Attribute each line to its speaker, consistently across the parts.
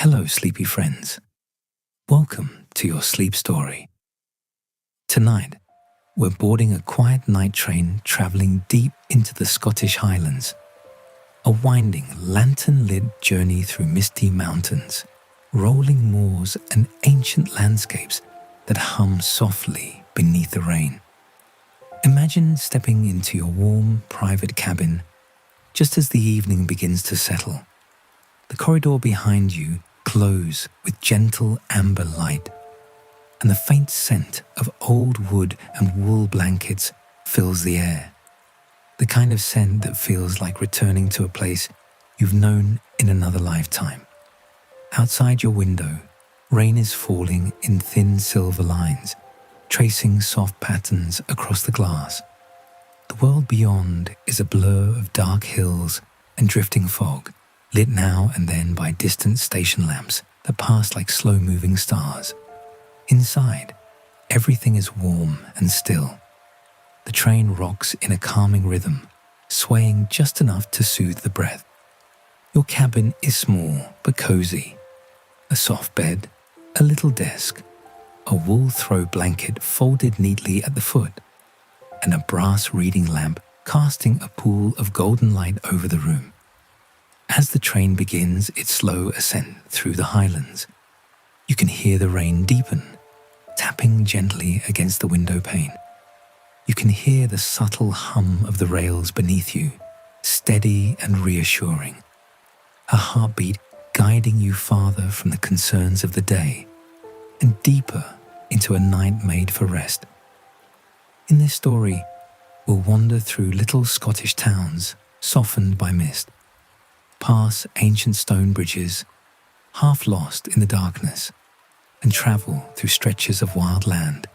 Speaker 1: Hello, sleepy friends. Welcome to your sleep story. Tonight, we're boarding a quiet night train traveling deep into the Scottish Highlands. A winding, lantern-lit journey through misty mountains, rolling moors and ancient landscapes that hum softly beneath the rain. Imagine stepping into your warm, private cabin just as the evening begins to settle. The corridor behind you glows with gentle amber light, and the faint scent of old wood and wool blankets fills the air. The kind of scent that feels like returning to a place you've known in another lifetime. Outside your window, rain is falling in thin silver lines, tracing soft patterns across the glass. The world beyond is a blur of dark hills and drifting fog, lit now and then by distant station lamps that pass like slow-moving stars. Inside, everything is warm and still. The train rocks in a calming rhythm, swaying just enough to soothe the breath. Your cabin is small but cozy. A soft bed, a little desk, a wool throw blanket folded neatly at the foot, and a brass reading lamp casting a pool of golden light over the room. As the train begins its slow ascent through the highlands, you can hear the rain deepen, tapping gently against the window pane. You can hear the subtle hum of the rails beneath you, steady and reassuring, a heartbeat guiding you farther from the concerns of the day and deeper into a night made for rest. In this story, we'll wander through little Scottish towns softened by mist, pass ancient stone bridges, half lost in the darkness, and travel through stretches of wild land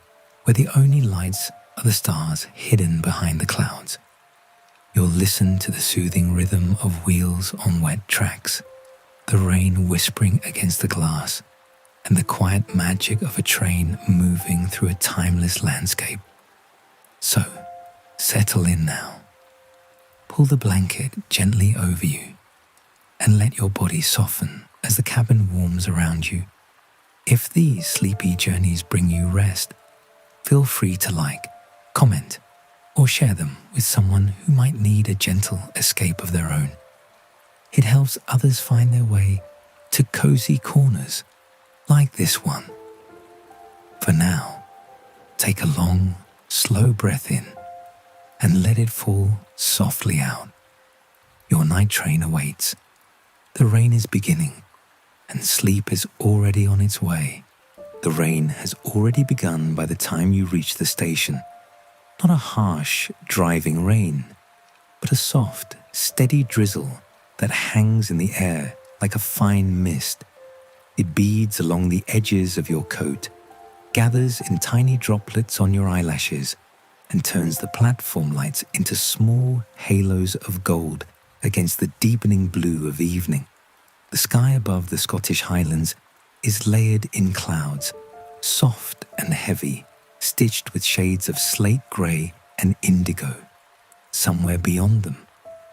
Speaker 1: where the only lights are the stars hidden behind the clouds. You'll listen to the soothing rhythm of wheels on wet tracks, the rain whispering against the glass, and the quiet magic of a train moving through a timeless landscape. So, settle in now. Pull the blanket gently over you and let your body soften as the cabin warms around you. If these sleepy journeys bring you rest, feel free to like, comment, or share them with someone who might need a gentle escape of their own. It helps others find their way to cozy corners like this one. For now, take a long, slow breath in and let it fall softly out. Your night train awaits. The rain is beginning and sleep is already on its way. The rain has already begun by the time you reach the station. Not a harsh, driving rain, but a soft, steady drizzle that hangs in the air like a fine mist. It beads along the edges of your coat, gathers in tiny droplets on your eyelashes, and turns the platform lights into small halos of gold against the deepening blue of evening. The sky above the Scottish Highlands is layered in clouds, soft and heavy, stitched with shades of slate grey and indigo. Somewhere beyond them,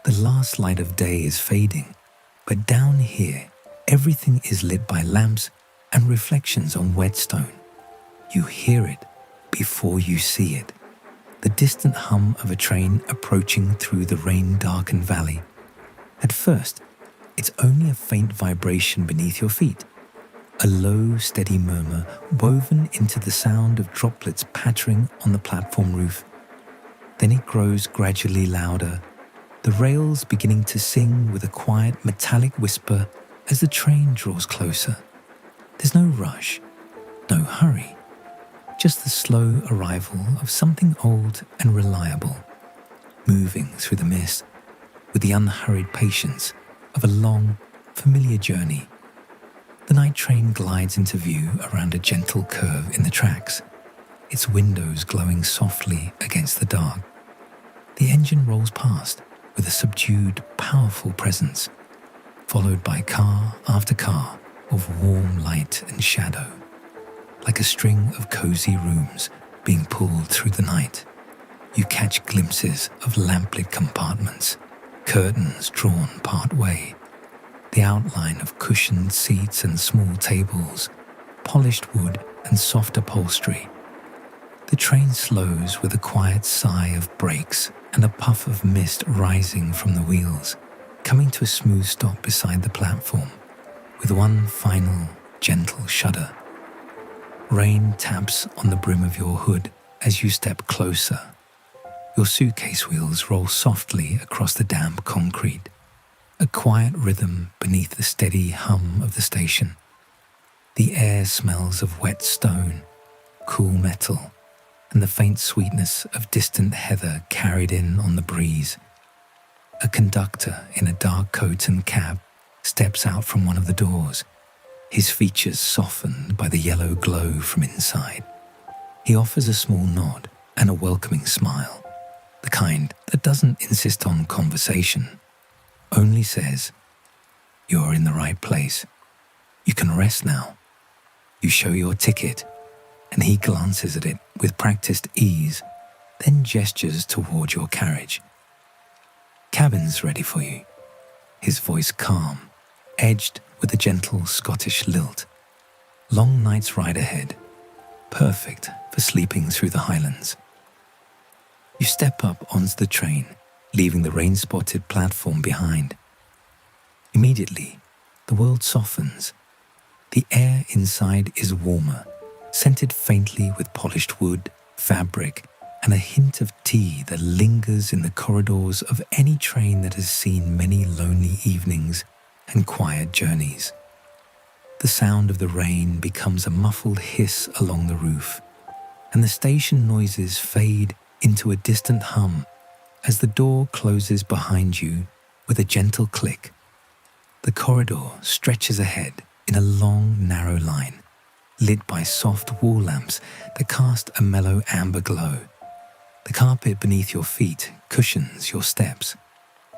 Speaker 1: the last light of day is fading, but down here, everything is lit by lamps and reflections on wet stone. You hear it before you see it. The distant hum of a train approaching through the rain-darkened valley. At first, it's only a faint vibration beneath your feet, a low, steady murmur woven into the sound of droplets pattering on the platform roof. Then it grows gradually louder, the rails beginning to sing with a quiet, metallic whisper as the train draws closer. There's no rush, no hurry, just the slow arrival of something old and reliable, moving through the mist with the unhurried patience of a long, familiar journey. The night train glides into view around a gentle curve in the tracks, its windows glowing softly against the dark. The engine rolls past with a subdued, powerful presence, followed by car after car of warm light and shadow, like a string of cozy rooms being pulled through the night. You catch glimpses of lamplit compartments, curtains drawn part way, the outline of cushioned seats and small tables, polished wood and soft upholstery. The train slows with a quiet sigh of brakes and a puff of mist rising from the wheels, coming to a smooth stop beside the platform, with one final, gentle shudder. Rain taps on the brim of your hood as you step closer. Your suitcase wheels roll softly across the damp concrete, a quiet rhythm beneath the steady hum of the station. The air smells of wet stone, cool metal, and the faint sweetness of distant heather carried in on the breeze. A conductor in a dark coat and cap steps out from one of the doors, his features softened by the yellow glow from inside. He offers a small nod and a welcoming smile, the kind that doesn't insist on conversation, only says, "You're in the right place. You can rest now." You show your ticket, and he glances at it with practiced ease, then gestures toward your carriage. "Cabin's ready for you," his voice calm, edged with a gentle Scottish lilt. "Long night's ride ahead, perfect for sleeping through the Highlands." You step up onto the train, leaving the rain-spotted platform behind. Immediately, the world softens. The air inside is warmer, scented faintly with polished wood, fabric, and a hint of tea that lingers in the corridors of any train that has seen many lonely evenings and quiet journeys. The sound of the rain becomes a muffled hiss along the roof, and the station noises fade into a distant hum as the door closes behind you with a gentle click. The corridor stretches ahead in a long, narrow line, lit by soft wall lamps that cast a mellow amber glow. The carpet beneath your feet cushions your steps,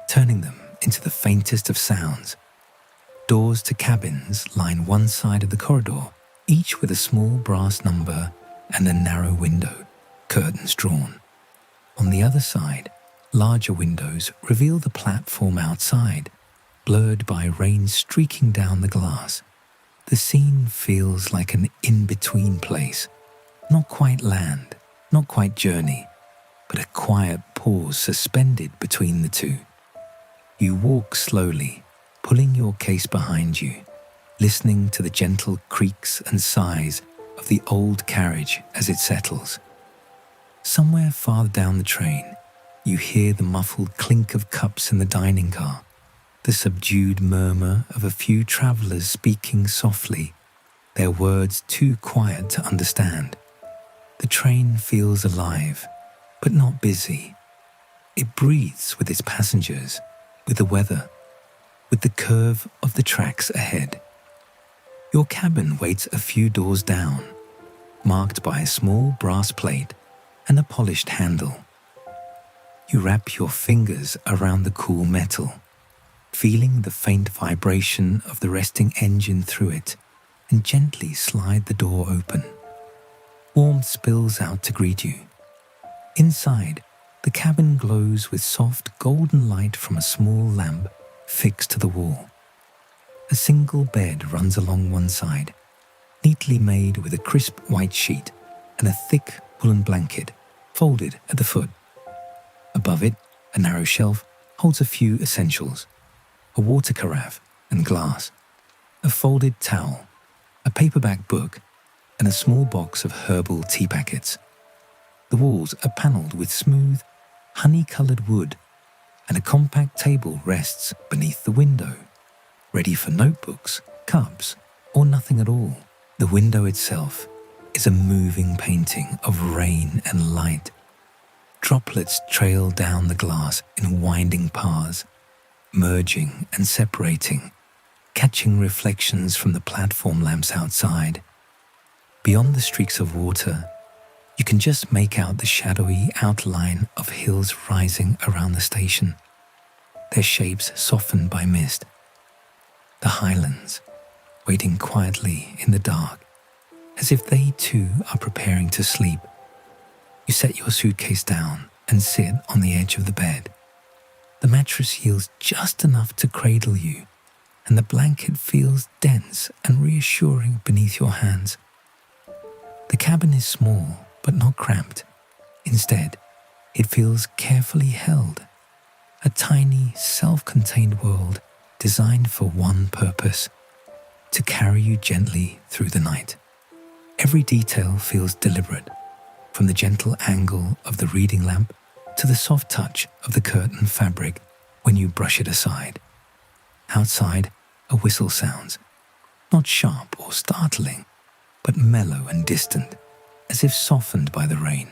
Speaker 1: turning them into the faintest of sounds. Doors to cabins line one side of the corridor, each with a small brass number and a narrow window, curtains drawn. On the other side, larger windows reveal the platform outside, blurred by rain streaking down the glass. The scene feels like an in-between place, not quite land, not quite journey, but a quiet pause suspended between the two. You walk slowly, pulling your case behind you, listening to the gentle creaks and sighs of the old carriage as it settles. Somewhere farther down the train, you hear the muffled clink of cups in the dining car, the subdued murmur of a few travellers speaking softly, their words too quiet to understand. The train feels alive, but not busy. It breathes with its passengers, with the weather, with the curve of the tracks ahead. Your cabin waits a few doors down, marked by a small brass plate and a polished handle. You wrap your fingers around the cool metal, feeling the faint vibration of the resting engine through it, and gently slide the door open. Warmth spills out to greet you. Inside, the cabin glows with soft golden light from a small lamp fixed to the wall. A single bed runs along one side, neatly made with a crisp white sheet and a thick woolen blanket folded at the foot. Above it, a narrow shelf holds a few essentials: a water carafe and glass, a folded towel, a paperback book, and a small box of herbal tea packets. The walls are panelled with smooth, honey-coloured wood, and a compact table rests beneath the window, ready for notebooks, cups, or nothing at all. The window itself is a moving painting of rain and light. Droplets trail down the glass in winding paths, merging and separating, catching reflections from the platform lamps outside. Beyond the streaks of water, you can just make out the shadowy outline of hills rising around the station, their shapes softened by mist. The Highlands, waiting quietly in the dark, as if they too are preparing to sleep. You set your suitcase down and sit on the edge of the bed. The mattress yields just enough to cradle you, and the blanket feels dense and reassuring beneath your hands. The cabin is small but not cramped. Instead, it feels carefully held, a tiny, self-contained world designed for one purpose: to carry you gently through the night. Every detail feels deliberate, from the gentle angle of the reading lamp to the soft touch of the curtain fabric when you brush it aside. Outside, a whistle sounds, not sharp or startling, but mellow and distant, as if softened by the rain.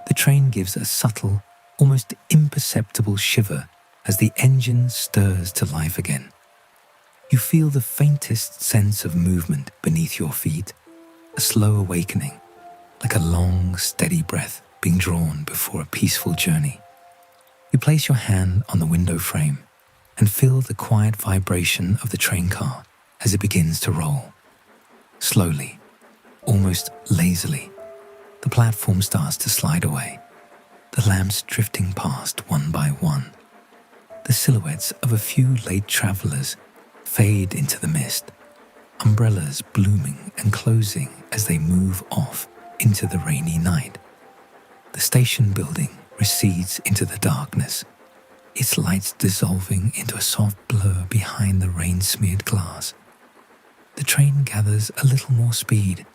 Speaker 1: The train gives a subtle, almost imperceptible shiver as the engine stirs to life again. You feel the faintest sense of movement beneath your feet, a slow awakening, like a long, steady breath being drawn before a peaceful journey. You place your hand on the window frame and feel the quiet vibration of the train car as it begins to roll. Slowly, almost lazily, the platform starts to slide away, the lamps drifting past one by one. The silhouettes of a few late travelers fade into the mist, umbrellas blooming and closing as they move off into the rainy night. The station building recedes into the darkness, its lights dissolving into a soft blur behind the rain-smeared glass. The train gathers a little more speed,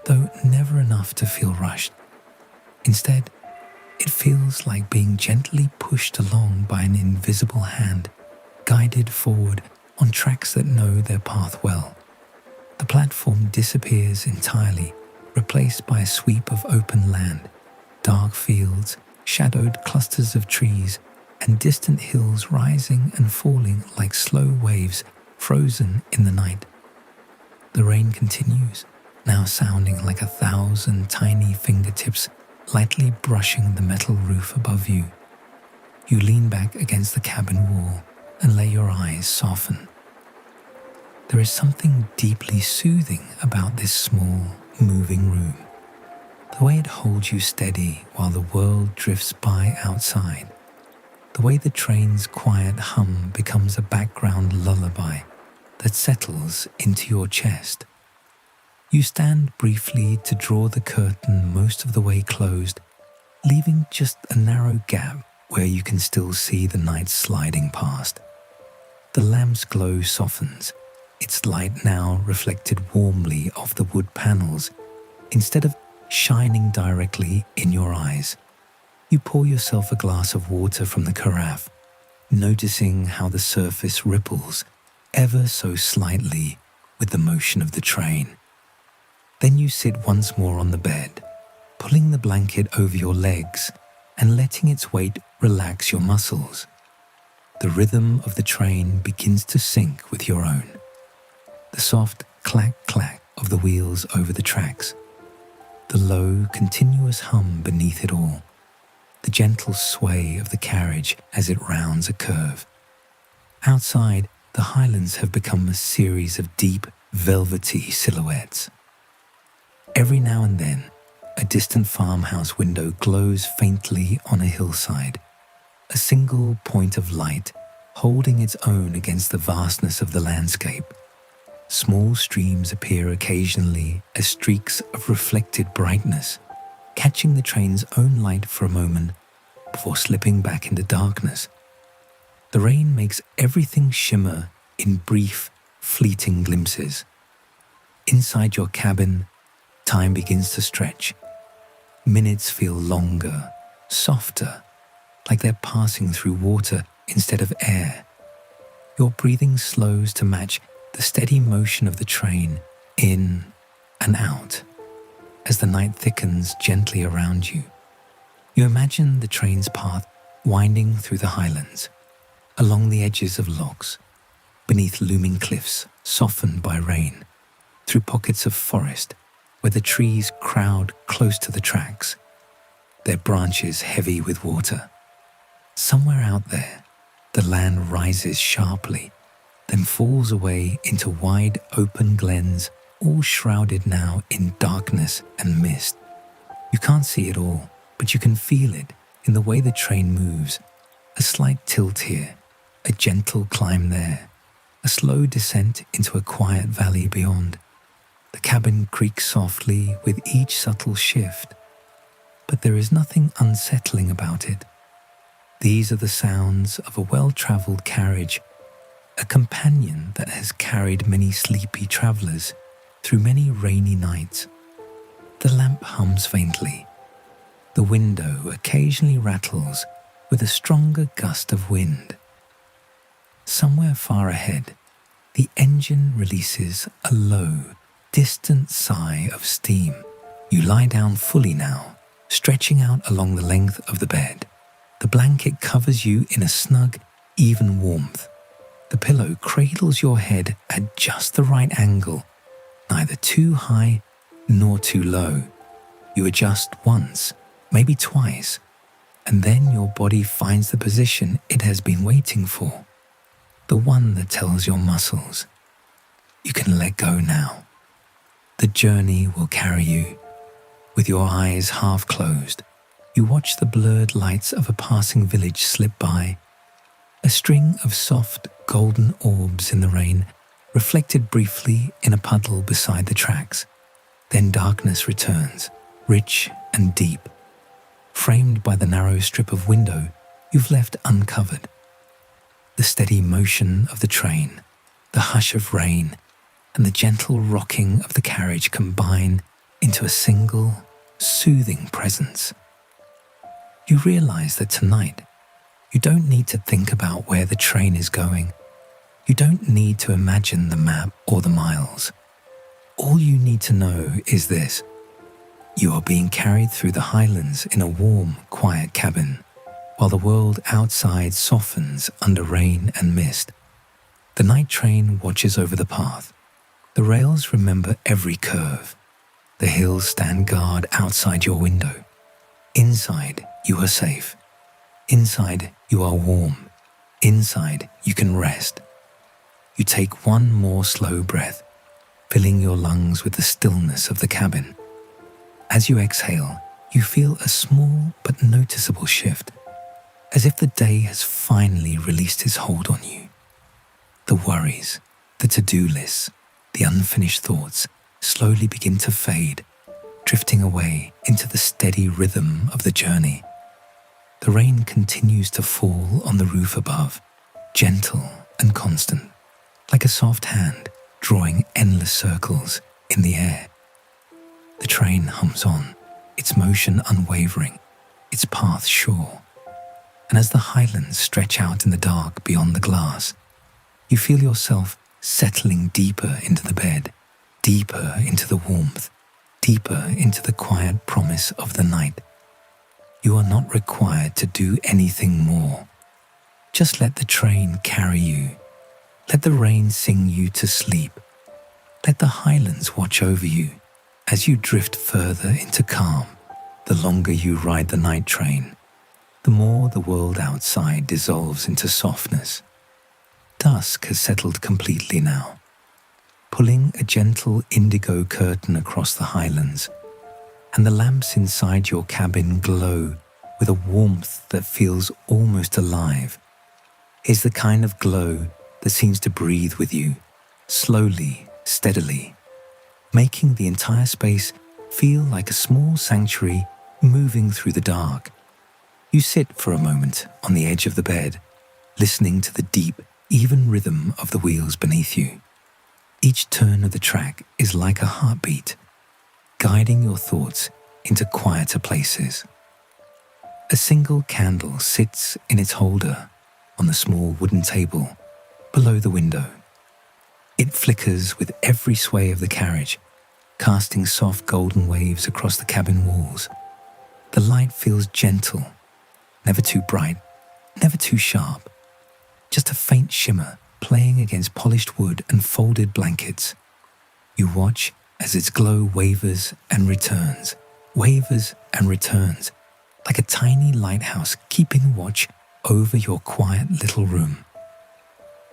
Speaker 1: though never enough to feel rushed. Instead, it feels like being gently pushed along by an invisible hand, guided forward on tracks that know their path well. The platform disappears entirely, replaced by a sweep of open land, dark fields, shadowed clusters of trees, and distant hills rising and falling like slow waves frozen in the night. The rain continues, now sounding like 1,000 tiny fingertips lightly brushing the metal roof above you. You lean back against the cabin wall and let your eyes soften. There is something deeply soothing about this small, moving room. The way it holds you steady while the world drifts by outside. The way the train's quiet hum becomes a background lullaby that settles into your chest. You stand briefly to draw the curtain most of the way closed, leaving just a narrow gap where you can still see the night sliding past. The lamp's glow softens, its light now reflected warmly off the wood panels instead of shining directly in your eyes. You pour yourself a glass of water from the carafe, noticing how the surface ripples ever so slightly with the motion of the train. Then you sit once more on the bed, pulling the blanket over your legs and letting its weight relax your muscles. The rhythm of the train begins to sync with your own. The soft clack-clack of the wheels over the tracks, the low, continuous hum beneath it all, the gentle sway of the carriage as it rounds a curve. Outside, the highlands have become a series of deep, velvety silhouettes. Every now and then, a distant farmhouse window glows faintly on a hillside, a single point of light holding its own against the vastness of the landscape. Small streams appear occasionally as streaks of reflected brightness, catching the train's own light for a moment before slipping back into darkness. The rain makes everything shimmer in brief, fleeting glimpses. Inside your cabin, time begins to stretch. Minutes feel longer, softer, like they're passing through water instead of air. Your breathing slows to match the steady motion of the train in and out. As the night thickens gently around you, you imagine the train's path winding through the highlands, along the edges of lochs, beneath looming cliffs softened by rain, through pockets of forest where the trees crowd close to the tracks, their branches heavy with water. Somewhere out there, the land rises sharply, then falls away into wide open glens, all shrouded now in darkness and mist. You can't see it all, but you can feel it in the way the train moves. A slight tilt here, a gentle climb there, a slow descent into a quiet valley beyond. The cabin creaks softly with each subtle shift, but there is nothing unsettling about it. These are the sounds of a well-traveled carriage, a companion that has carried many sleepy travelers through many rainy nights. The lamp hums faintly. The window occasionally rattles with a stronger gust of wind. Somewhere far ahead, the engine releases a low, distant sigh of steam. You lie down fully now, stretching out along the length of the bed. The blanket covers you in a snug, even warmth. The pillow cradles your head at just the right angle, neither too high nor too low. You adjust once, maybe twice, and then your body finds the position it has been waiting for, the one that tells your muscles, you can let go now. The journey will carry you. With your eyes half closed, you watch the blurred lights of a passing village slip by, a string of soft golden orbs in the rain, reflected briefly in a puddle beside the tracks. Then darkness returns, rich and deep, framed by the narrow strip of window you've left uncovered. The steady motion of the train, the hush of rain, and the gentle rocking of the carriage combine into a single, soothing presence. You realize that tonight, you don't need to think about where the train is going. You don't need to imagine the map or the miles. All you need to know is this: you are being carried through the highlands in a warm, quiet cabin, while the world outside softens under rain and mist. The night train watches over the path. The rails remember every curve. The hills stand guard outside your window. Inside, you are safe. Inside, you are warm. Inside, you can rest. You take one more slow breath, filling your lungs with the stillness of the cabin. As you exhale, you feel a small but noticeable shift, as if the day has finally released its hold on you. The worries, the to-do lists, the unfinished thoughts slowly begin to fade, drifting away into the steady rhythm of the journey. The rain continues to fall on the roof above, gentle and constant, like a soft hand drawing endless circles in the air. The train hums on, its motion unwavering, its path sure. And as the highlands stretch out in the dark beyond the glass, you feel yourself settling deeper into the bed, deeper into the warmth, deeper into the quiet promise of the night. You are not required to do anything more. Just let the train carry you. Let the rain sing you to sleep. Let the highlands watch over you as you drift further into calm. The longer you ride the night train, the more the world outside dissolves into softness. Dusk has settled completely now, pulling a gentle indigo curtain across the highlands, and the lamps inside your cabin glow with a warmth that feels almost alive. It's the kind of glow that seems to breathe with you, slowly, steadily, making the entire space feel like a small sanctuary moving through the dark. You sit for a moment on the edge of the bed, listening to the deep, even rhythm of the wheels beneath you. Each turn of the track is like a heartbeat, guiding your thoughts into quieter places. A single candle sits in its holder on the small wooden table below the window. It flickers with every sway of the carriage, casting soft golden waves across the cabin walls. The light feels gentle, never too bright, never too sharp, just a faint shimmer playing against polished wood and folded blankets. You watch as its glow wavers and returns, like a tiny lighthouse keeping watch over your quiet little room.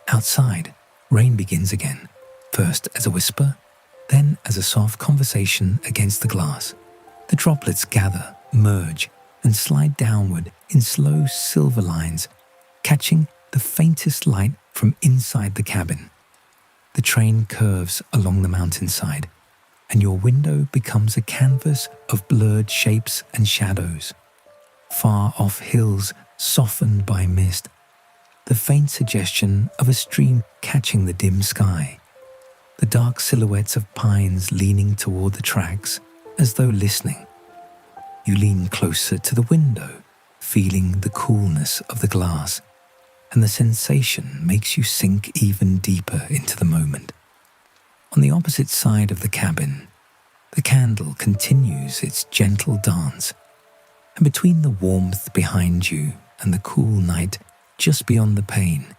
Speaker 1: Outside, rain begins again, first as a whisper, then as a soft conversation against the glass. The droplets gather, merge, and slide downward in slow silver lines, catching the faintest light from inside the cabin. The train curves along the mountainside, and your window becomes a canvas of blurred shapes and shadows. Far off hills softened by mist, the faint suggestion of a stream catching the dim sky. The dark silhouettes of pines leaning toward the tracks, as though listening. You lean closer to the window, feeling the coolness of the glass, and the sensation makes you sink even deeper into the moment. On the opposite side of the cabin, the candle continues its gentle dance, and between the warmth behind you and the cool night just beyond the pane,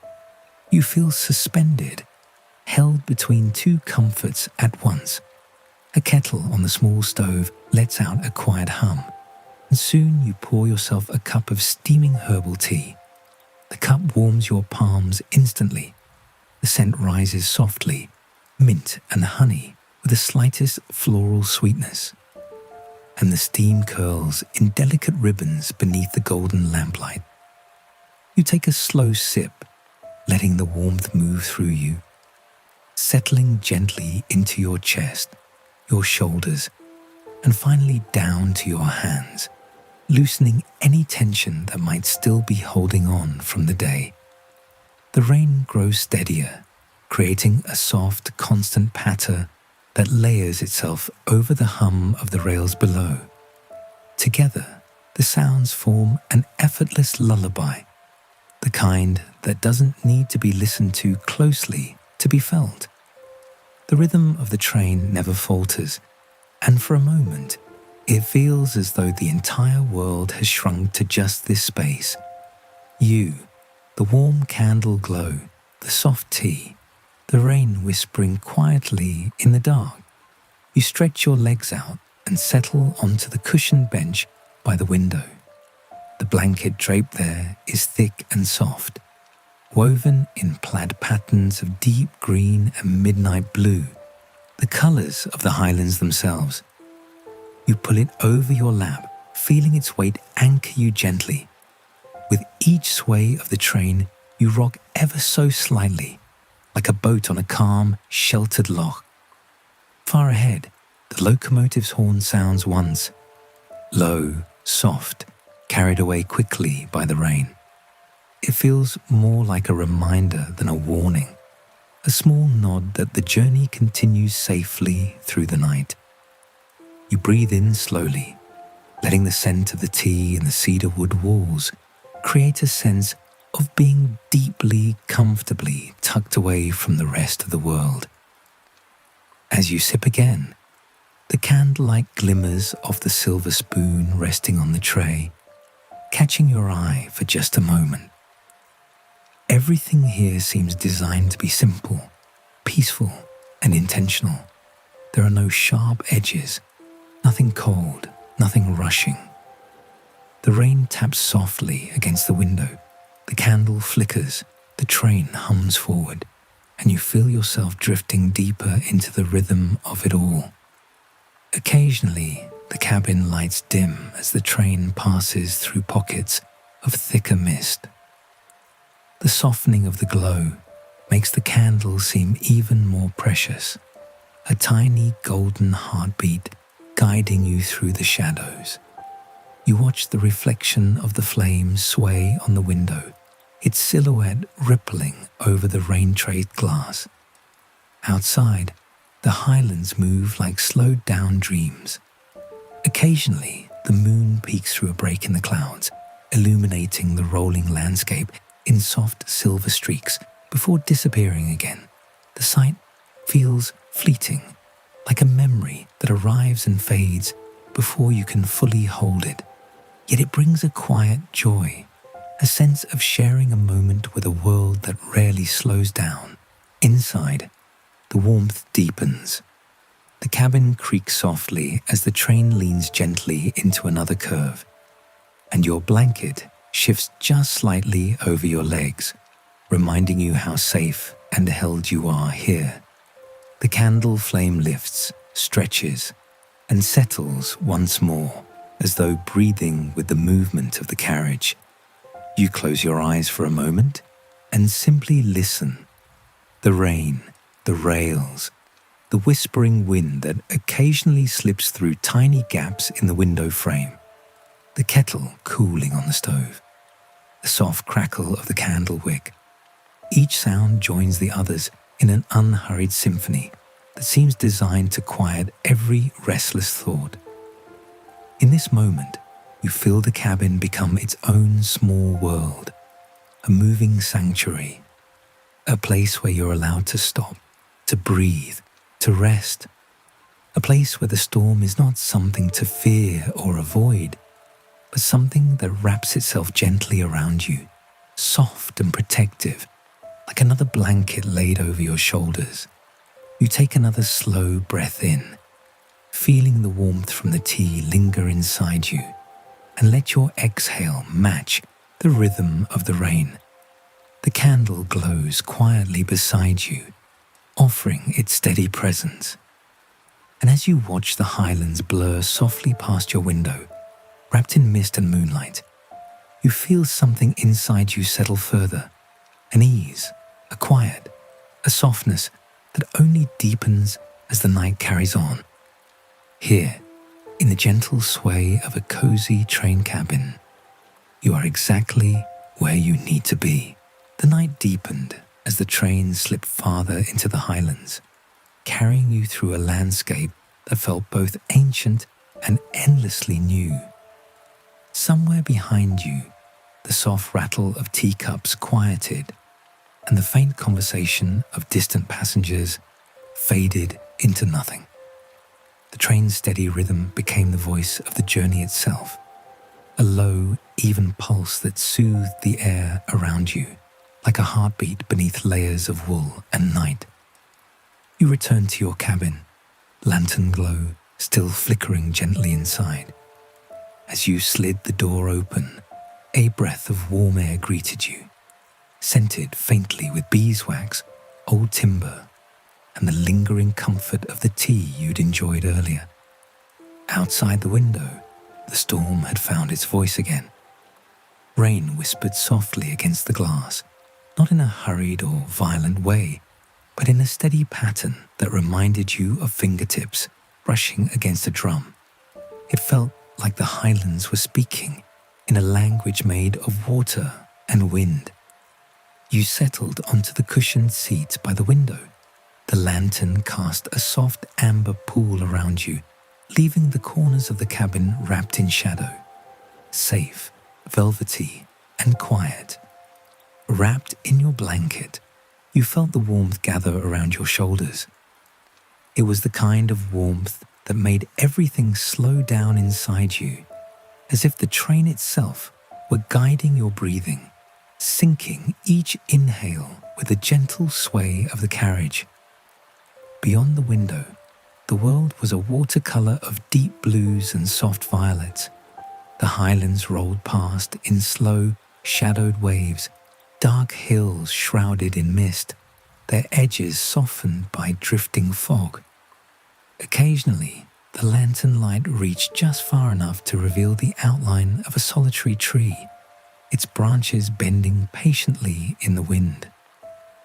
Speaker 1: you feel suspended, held between two comforts at once. A kettle on the small stove lets out a quiet hum, and soon you pour yourself a cup of steaming herbal tea. The cup warms your palms instantly. The scent rises softly, mint and honey with the slightest floral sweetness, and the steam curls in delicate ribbons beneath the golden lamplight. You take a slow sip, letting the warmth move through you, settling gently into your chest, your shoulders, and finally down to your hands, loosening any tension that might still be holding on from the day. The rain grows steadier, creating a soft, constant patter that layers itself over the hum of the rails below. Together, the sounds form an effortless lullaby, the kind that doesn't need to be listened to closely to be felt. The rhythm of the train never falters, and for a moment, it feels as though the entire world has shrunk to just this space. You, the warm candle glow, the soft tea, the rain whispering quietly in the dark. You stretch your legs out and settle onto the cushioned bench by the window. The blanket draped there is thick and soft, woven in plaid patterns of deep green and midnight blue, the colours of the Highlands themselves. You pull it over your lap, feeling its weight anchor you gently. With each sway of the train, you rock ever so slightly, like a boat on a calm, sheltered loch. Far ahead, the locomotive's horn sounds once, low, soft, carried away quickly by the rain. It feels more like a reminder than a warning, a small nod that the journey continues safely through the night. You breathe in slowly, letting the scent of the tea and the cedar wood walls create a sense of being deeply, comfortably tucked away from the rest of the world. As you sip again, the candlelight glimmers off the silver spoon resting on the tray, catching your eye for just a moment. Everything here seems designed to be simple, peaceful, and intentional. There are no sharp edges, nothing cold, nothing rushing. The rain taps softly against the window, the candle flickers, the train hums forward, and you feel yourself drifting deeper into the rhythm of it all. Occasionally, the cabin lights dim as the train passes through pockets of thicker mist. The softening of the glow makes the candle seem even more precious, a tiny golden heartbeat guiding you through the shadows. You watch the reflection of the flames sway on the window, its silhouette rippling over the rain-traced glass. Outside, the Highlands move like slowed-down dreams. Occasionally, the moon peeks through a break in the clouds, illuminating the rolling landscape in soft silver streaks before disappearing again. The sight feels fleeting, like a memory that arrives and fades before you can fully hold it. Yet it brings a quiet joy, a sense of sharing a moment with a world that rarely slows down. Inside, the warmth deepens. The cabin creaks softly as the train leans gently into another curve, and your blanket shifts just slightly over your legs, reminding you how safe and held you are here. The candle flame lifts, stretches, and settles once more, as though breathing with the movement of the carriage. You close your eyes for a moment and simply listen. The rain, the rails, the whispering wind that occasionally slips through tiny gaps in the window frame, the kettle cooling on the stove, the soft crackle of the candle wick. Each sound joins the others in an unhurried symphony that seems designed to quiet every restless thought. In this moment, you feel the cabin become its own small world, a moving sanctuary, a place where you're allowed to stop, to breathe, to rest, a place where the storm is not something to fear or avoid, but something that wraps itself gently around you, soft and protective, like another blanket laid over your shoulders. You take another slow breath in, feeling the warmth from the tea linger inside you, and let your exhale match the rhythm of the rain. The candle glows quietly beside you, offering its steady presence. And as you watch the highlands blur softly past your window, wrapped in mist and moonlight, you feel something inside you settle further, an ease, a quiet, a softness that only deepens as the night carries on. Here, in the gentle sway of a cozy train cabin, you are exactly where you need to be. The night deepened as the train slipped farther into the highlands, carrying you through a landscape that felt both ancient and endlessly new. Somewhere behind you, the soft rattle of teacups quieted, and the faint conversation of distant passengers faded into nothing. The train's steady rhythm became the voice of the journey itself, a low, even pulse that soothed the air around you, like a heartbeat beneath layers of wool and night. You returned to your cabin, lantern glow still flickering gently inside. As you slid the door open, a breath of warm air greeted you, scented faintly with beeswax, old timber, and the lingering comfort of the tea you'd enjoyed earlier. Outside the window, the storm had found its voice again. Rain whispered softly against the glass, not in a hurried or violent way, but in a steady pattern that reminded you of fingertips brushing against a drum. It felt like the highlands were speaking in a language made of water and wind. You settled onto the cushioned seat by the window. The lantern cast a soft amber pool around you, leaving the corners of the cabin wrapped in shadow. Safe, velvety, and quiet. Wrapped in your blanket, you felt the warmth gather around your shoulders. It was the kind of warmth that made everything slow down inside you, as if the train itself were guiding your breathing, syncing each inhale with the gentle sway of the carriage. Beyond the window, the world was a watercolor of deep blues and soft violets. The highlands rolled past in slow, shadowed waves, dark hills shrouded in mist, their edges softened by drifting fog. Occasionally, the lantern light reached just far enough to reveal the outline of a solitary tree, its branches bending patiently in the wind.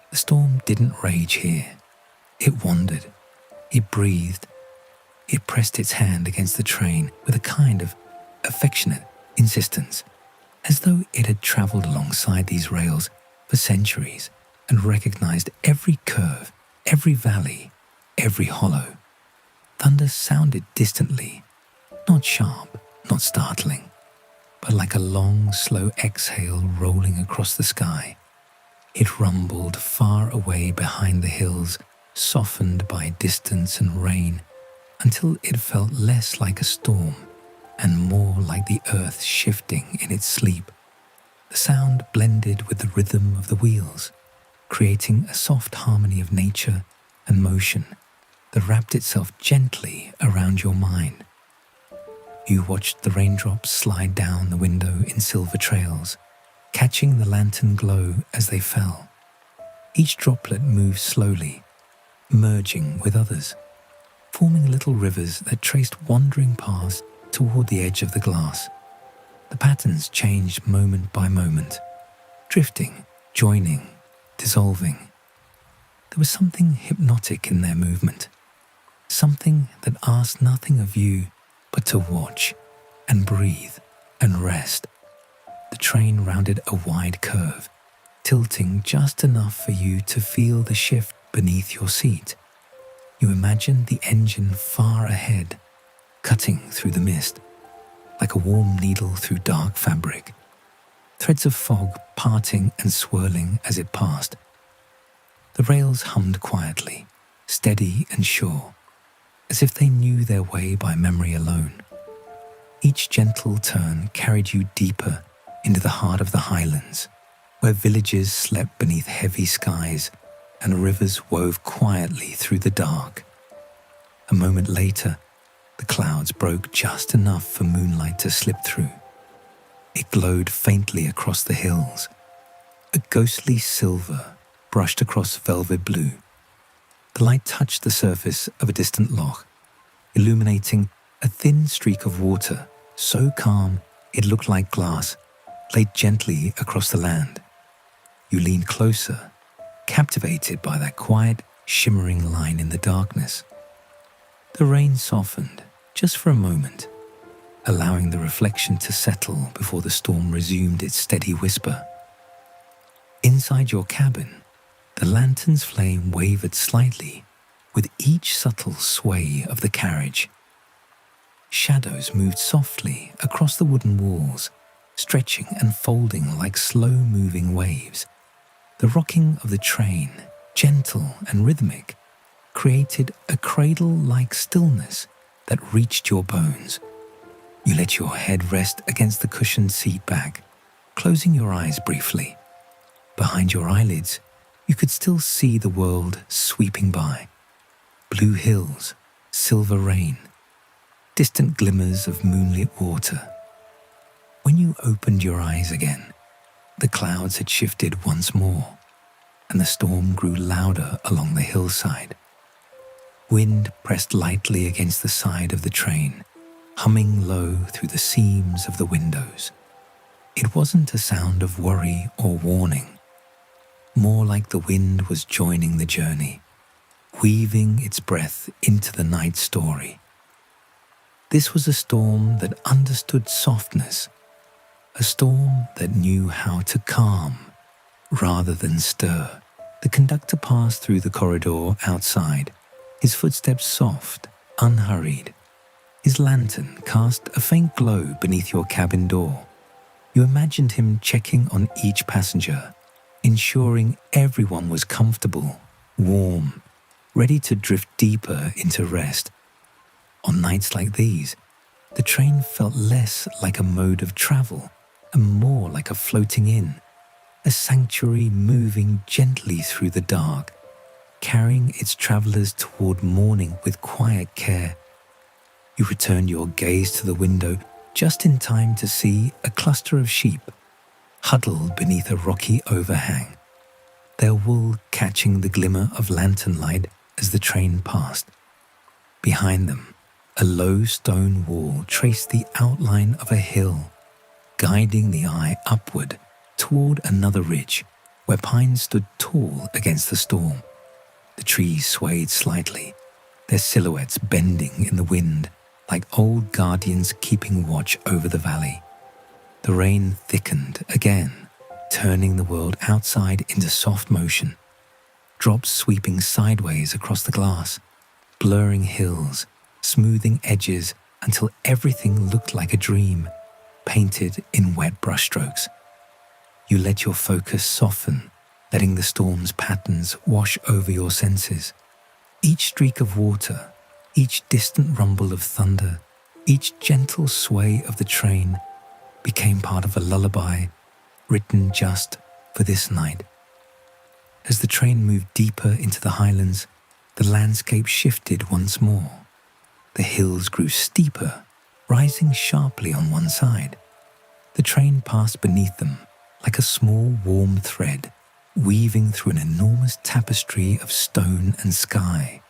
Speaker 1: The storm didn't rage here. It wandered. It breathed. It pressed its hand against the train with a kind of affectionate insistence, as though it had traveled alongside these rails for centuries and recognized every curve, every valley, every hollow. Thunder sounded distantly, not sharp, not startling, but like a long, slow exhale rolling across the sky. It rumbled far away behind the hills, softened by distance and rain, until it felt less like a storm and more like the earth shifting in its sleep. The sound blended with the rhythm of the wheels, creating a soft harmony of nature and motion that wrapped itself gently around your mind. You watched the raindrops slide down the window in silver trails, catching the lantern glow as they fell. Each droplet moved slowly, merging with others, forming little rivers that traced wandering paths toward the edge of the glass. The patterns changed moment by moment, drifting, joining, dissolving. There was something hypnotic in their movement, something that asked nothing of you but to watch and breathe and rest. The train rounded a wide curve, tilting just enough for you to feel the shift beneath your seat. You imagined the engine far ahead, cutting through the mist, like a warm needle through dark fabric, threads of fog parting and swirling as it passed. The rails hummed quietly, steady and sure, as if they knew their way by memory alone. Each gentle turn carried you deeper into the heart of the Highlands, where villages slept beneath heavy skies and rivers wove quietly through the dark. A moment later, the clouds broke just enough for moonlight to slip through. It glowed faintly across the hills. A ghostly silver brushed across velvet blue. The light touched the surface of a distant loch, illuminating a thin streak of water, so calm it looked like glass, laid gently across the land. You leaned closer, captivated by that quiet, shimmering line in the darkness. The rain softened, just for a moment, allowing the reflection to settle before the storm resumed its steady whisper. Inside your cabin, the lantern's flame wavered slightly with each subtle sway of the carriage. Shadows moved softly across the wooden walls, stretching and folding like slow-moving waves. The rocking of the train, gentle and rhythmic, created a cradle-like stillness that reached your bones. You let your head rest against the cushioned seat back, closing your eyes briefly. Behind your eyelids, you could still see the world sweeping by. Blue hills, silver rain, distant glimmers of moonlit water. When you opened your eyes again, the clouds had shifted once more, and the storm grew louder along the hillside. Wind pressed lightly against the side of the train, humming low through the seams of the windows. It wasn't a sound of worry or warning, more like the wind was joining the journey, weaving its breath into the night story. This was a storm that understood softness, a storm that knew how to calm rather than stir. The conductor passed through the corridor outside, his footsteps soft, unhurried. His lantern cast a faint glow beneath your cabin door. You imagined him checking on each passenger, ensuring everyone was comfortable, warm, ready to drift deeper into rest. On nights like these, the train felt less like a mode of travel and more like a floating inn, a sanctuary moving gently through the dark, carrying its travelers toward morning with quiet care. You returned your gaze to the window just in time to see a cluster of sheep huddled beneath a rocky overhang, their wool catching the glimmer of lantern light as the train passed. Behind them, a low stone wall traced the outline of a hill, guiding the eye upward toward another ridge where pines stood tall against the storm. The trees swayed slightly, their silhouettes bending in the wind like old guardians keeping watch over the valley. The rain thickened again, turning the world outside into soft motion, drops sweeping sideways across the glass, blurring hills, smoothing edges until everything looked like a dream, painted in wet brushstrokes. You let your focus soften, letting the storm's patterns wash over your senses. Each streak of water, each distant rumble of thunder, each gentle sway of the train became part of a lullaby written just for this night. As the train moved deeper into the highlands, the landscape shifted once more. The hills grew steeper, rising sharply on one side. The train passed beneath them like a small warm thread, weaving through an enormous tapestry of stone and sky.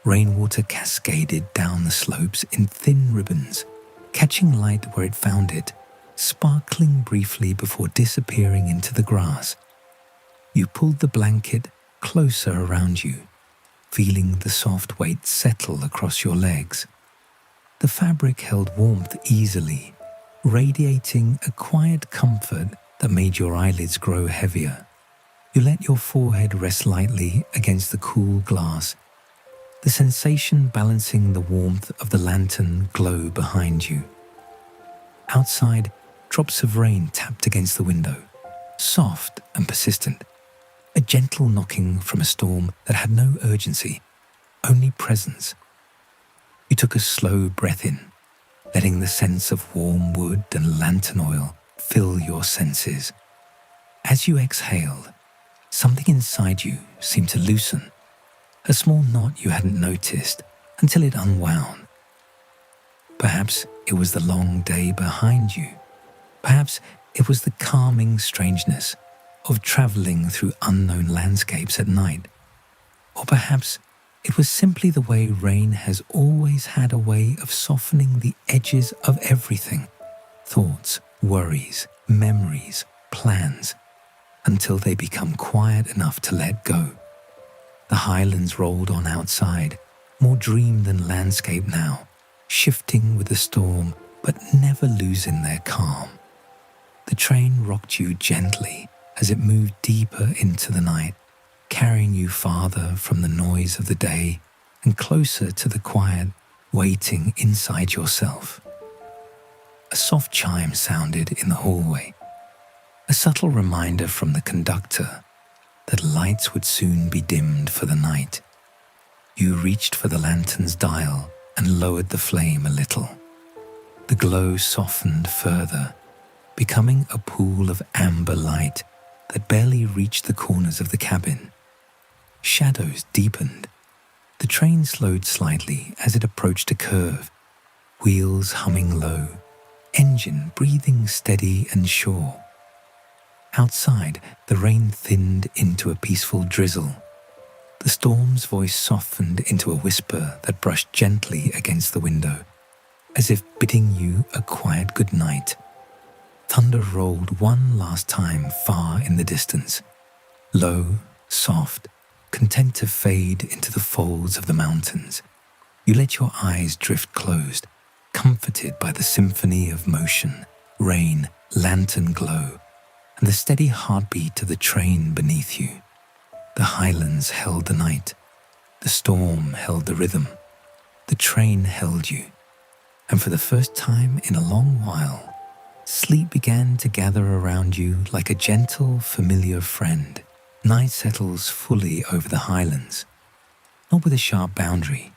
Speaker 1: Rainwater cascaded down the slopes in thin ribbons, catching light where it found it, sparkling briefly before disappearing into the grass. You pulled the blanket closer around you, feeling the soft weight settle across your legs. The fabric held warmth easily, radiating a quiet comfort that made your eyelids grow heavier. You let your forehead rest lightly against the cool glass, the sensation balancing the warmth of the lantern glow behind you. Outside, drops of rain tapped against the window, soft and persistent, a gentle knocking from a storm that had no urgency, only presence. You took a slow breath in, letting the sense of warm wood and lantern oil fill your senses. As you exhaled, something inside you seemed to loosen, a small knot you hadn't noticed until it unwound. Perhaps it was the long day behind you. Perhaps it was the calming strangeness of traveling through unknown landscapes at night. Or perhaps it was simply the way rain has always had a way of softening the edges of everything, thoughts, worries, memories, plans, until they become quiet enough to let go. The highlands rolled on outside, more dream than landscape now, shifting with the storm but never losing their calm. The train rocked you gently as it moved deeper into the night, carrying you farther from the noise of the day and closer to the quiet waiting inside yourself. A soft chime sounded in the hallway, a subtle reminder from the conductor that lights would soon be dimmed for the night. You reached for the lantern's dial and lowered the flame a little. The glow softened further, becoming a pool of amber light that barely reached the corners of the cabin. Shadows deepened. The train slowed slightly as it approached a curve, wheels humming low, engine breathing steady and sure. Outside, the rain thinned into a peaceful drizzle. The storm's voice softened into a whisper that brushed gently against the window, as if bidding you a quiet good night. Thunder rolled one last time far in the distance, low, soft, content to fade into the folds of the mountains. You let your eyes drift closed, comforted by the symphony of motion, rain, lantern glow, and the steady heartbeat of the train beneath you. The highlands held the night. The storm held the rhythm. The train held you. And for the first time in a long while, sleep began to gather around you like a gentle, familiar friend. Night settles fully over the highlands, not with a sharp boundary,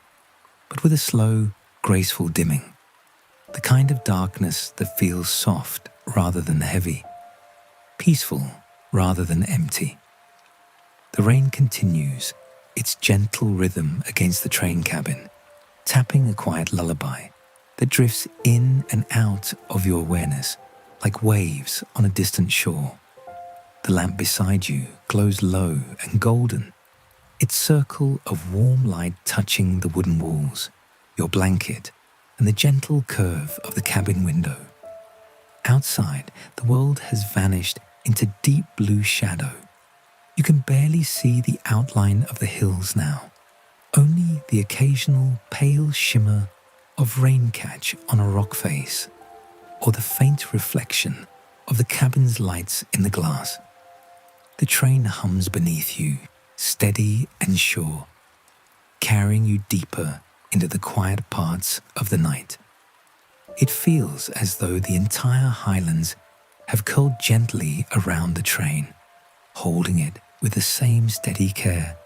Speaker 1: but with a slow, graceful dimming, the kind of darkness that feels soft rather than heavy, peaceful rather than empty. The rain continues, its gentle rhythm against the train cabin, tapping a quiet lullaby that drifts in and out of your awareness like waves on a distant shore. The lamp beside you glows low and golden, its circle of warm light touching the wooden walls, your blanket, and the gentle curve of the cabin window. Outside, the world has vanished into deep blue shadow. You can barely see the outline of the hills now, only the occasional pale shimmer of rain catch on a rock face, or the faint reflection of the cabin's lights in the glass. The train hums beneath you, steady and sure, carrying you deeper into the quiet parts of the night. It feels as though the entire highlands have curled gently around the train, holding it with the same steady care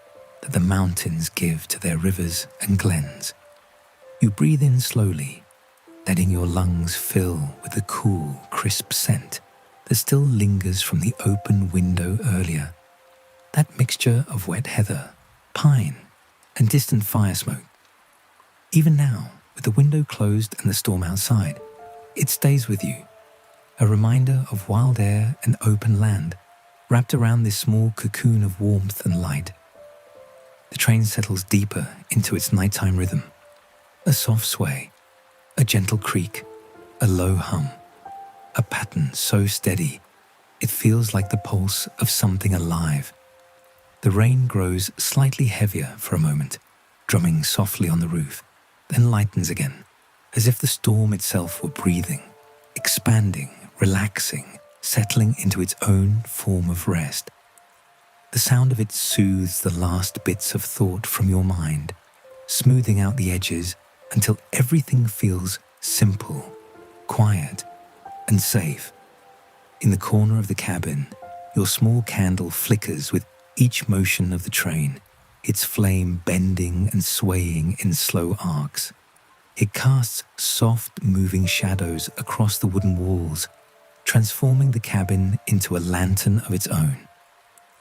Speaker 1: that the mountains give to their rivers and glens. You breathe in slowly, letting your lungs fill with the cool, crisp scent that still lingers from the open window earlier. That mixture of wet heather, pine, and distant fire smoke. Even now, with the window closed and the storm outside, it stays with you, a reminder of wild air and open land, wrapped around this small cocoon of warmth and light. The train settles deeper into its nighttime rhythm, a soft sway, a gentle creak, a low hum, a pattern so steady it feels like the pulse of something alive. The rain grows slightly heavier for a moment, drumming softly on the roof, then lightens again, as if the storm itself were breathing, expanding, relaxing, settling into its own form of rest. The sound of it soothes the last bits of thought from your mind, smoothing out the edges until everything feels simple, quiet, and safe. In the corner of the cabin, your small candle flickers with each motion of the train, its flame bending and swaying in slow arcs. It casts soft, moving shadows across the wooden walls, transforming the cabin into a lantern of its own,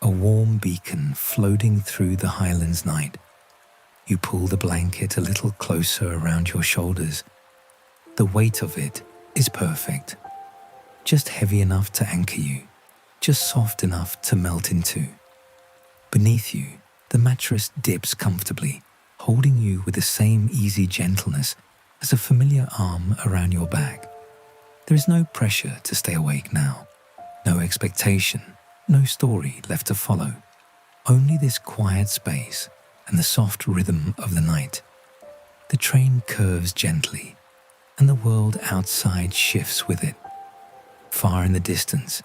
Speaker 1: a warm beacon floating through the Highlands night. You pull the blanket a little closer around your shoulders. The weight of it is perfect, just heavy enough to anchor you, just soft enough to melt into. Beneath you, the mattress dips comfortably, holding you with the same easy gentleness as a familiar arm around your back. There is no pressure to stay awake now, no expectation, no story left to follow, only this quiet space and the soft rhythm of the night. The train curves gently, and the world outside shifts with it. Far in the distance,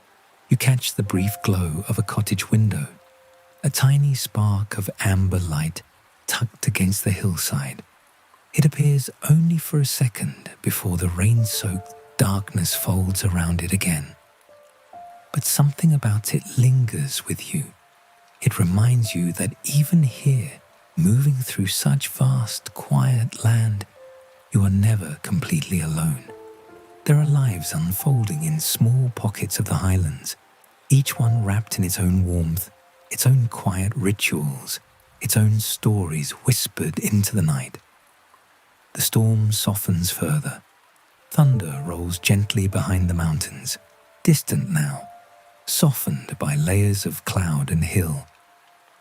Speaker 1: you catch the brief glow of a cottage window, a tiny spark of amber light tucked against the hillside. It appears only for a second before the rain-soaked darkness folds around it again. But something about it lingers with you. It reminds you that even here, moving through such vast, quiet land, you are never completely alone. There are lives unfolding in small pockets of the Highlands, each one wrapped in its own warmth, its own quiet rituals, its own stories whispered into the night. The storm softens further. Thunder rolls gently behind the mountains, distant now, softened by layers of cloud and hill.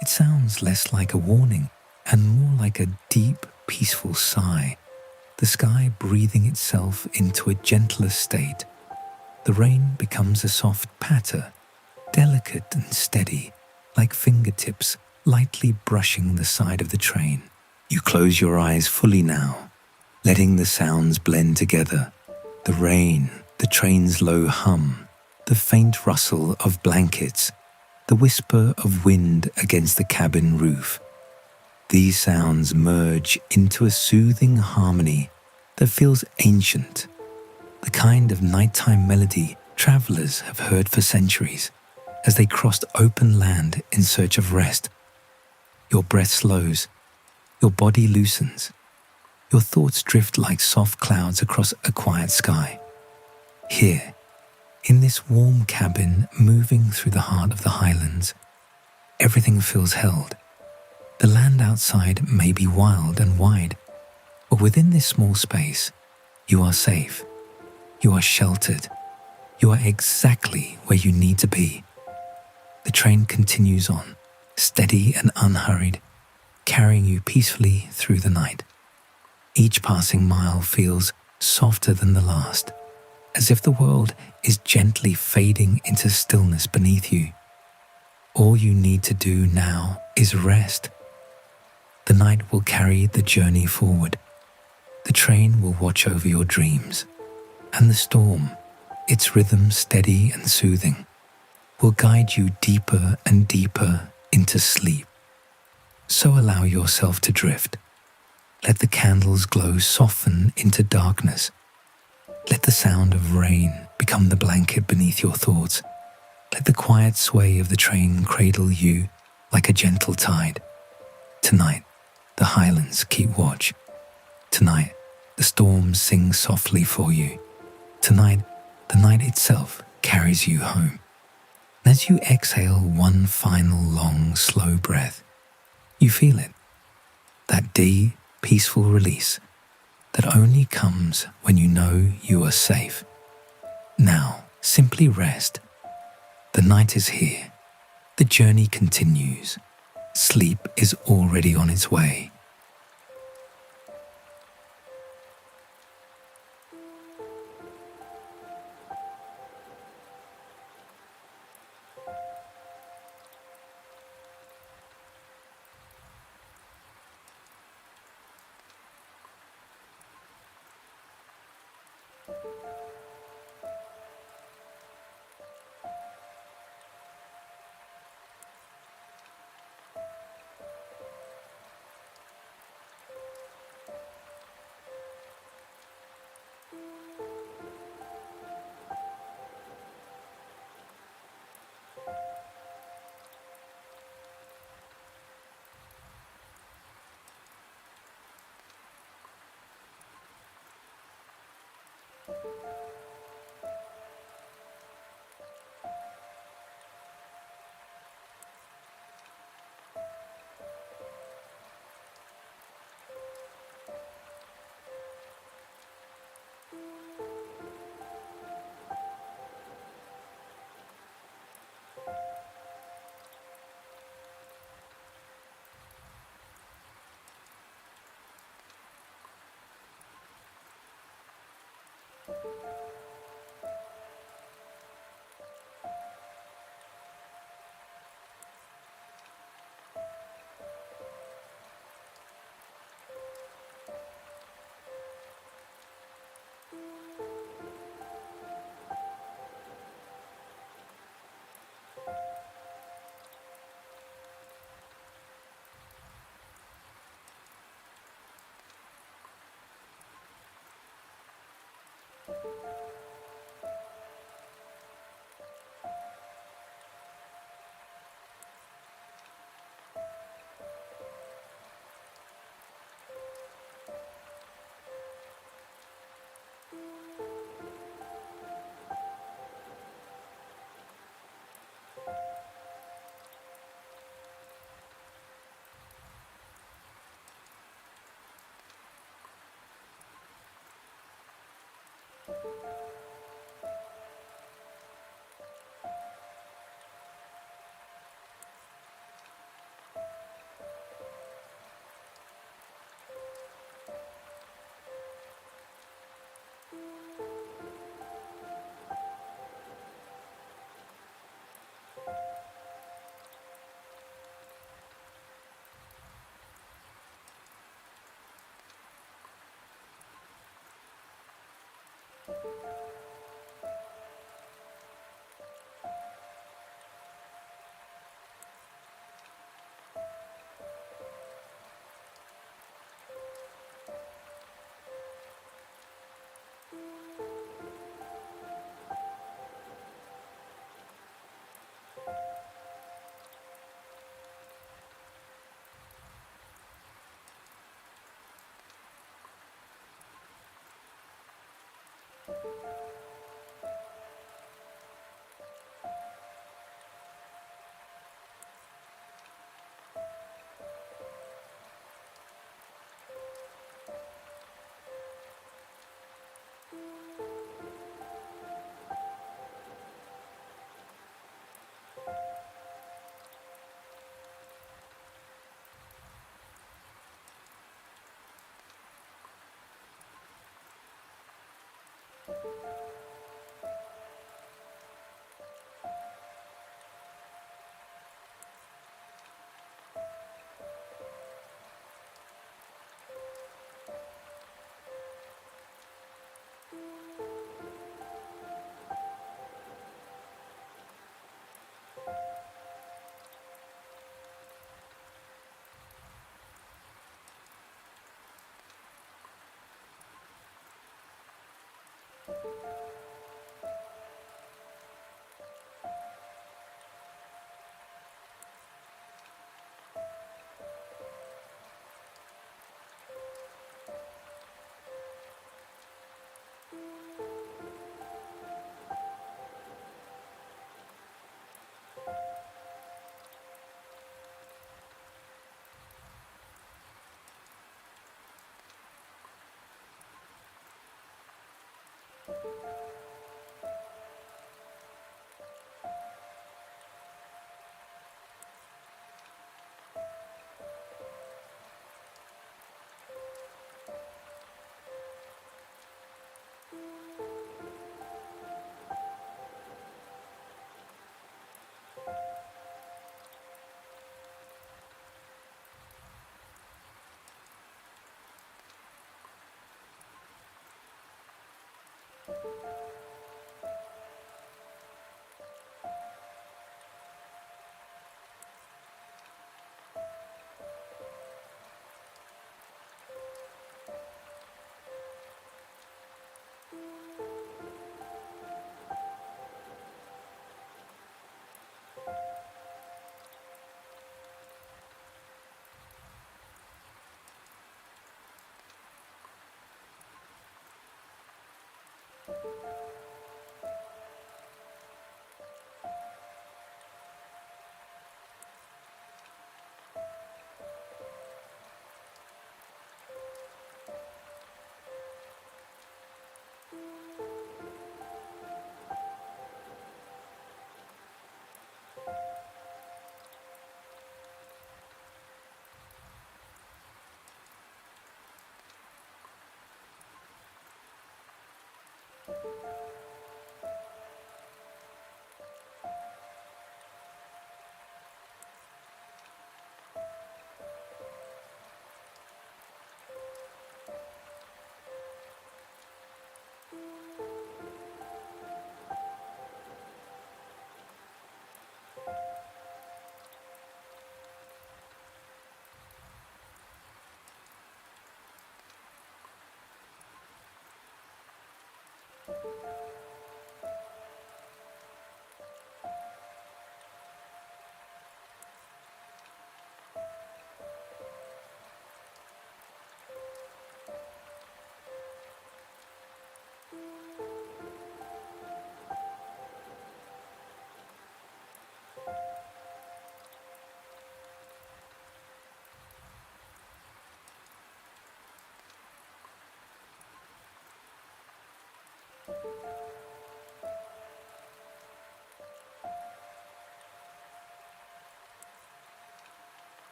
Speaker 1: It sounds less like a warning and more like a deep, peaceful sigh, the sky breathing itself into a gentler state. The rain becomes a soft patter, delicate and steady, like fingertips lightly brushing the side of the train. You close your eyes fully now, letting the sounds blend together. The rain, the train's low hum, the faint rustle of blankets, the whisper of wind against the cabin roof. These sounds merge into a soothing harmony that feels ancient, the kind of nighttime melody travelers have heard for centuries as they crossed open land in search of rest. Your breath slows, your body loosens, your thoughts drift like soft clouds across a quiet sky. Here, in this warm cabin moving through the heart of the Highlands, everything feels held. The land outside may be wild and wide, but within this small space, you are safe. You are sheltered. You are exactly where you need to be. The train continues on, steady and unhurried, carrying you peacefully through the night. Each passing mile feels softer than the last, as if the world is gently fading into stillness beneath you. All you need to do now is rest. The night will carry the journey forward. The train will watch over your dreams, and the storm, its rhythm steady and soothing, will guide you deeper and deeper into sleep. So allow yourself to drift. Let the candle's glow soften into darkness. Let the sound of rain become the blanket beneath your thoughts. Let the quiet sway of the train cradle you like a gentle tide. Tonight, the Highlands keep watch. Tonight, the storm sings softly for you. Tonight, the night itself carries you home. And as you exhale one final long, slow breath, you feel it. That deep, peaceful release that only comes when you know you are safe. Now, simply rest. The night is here. The journey continues. Sleep is already on its way.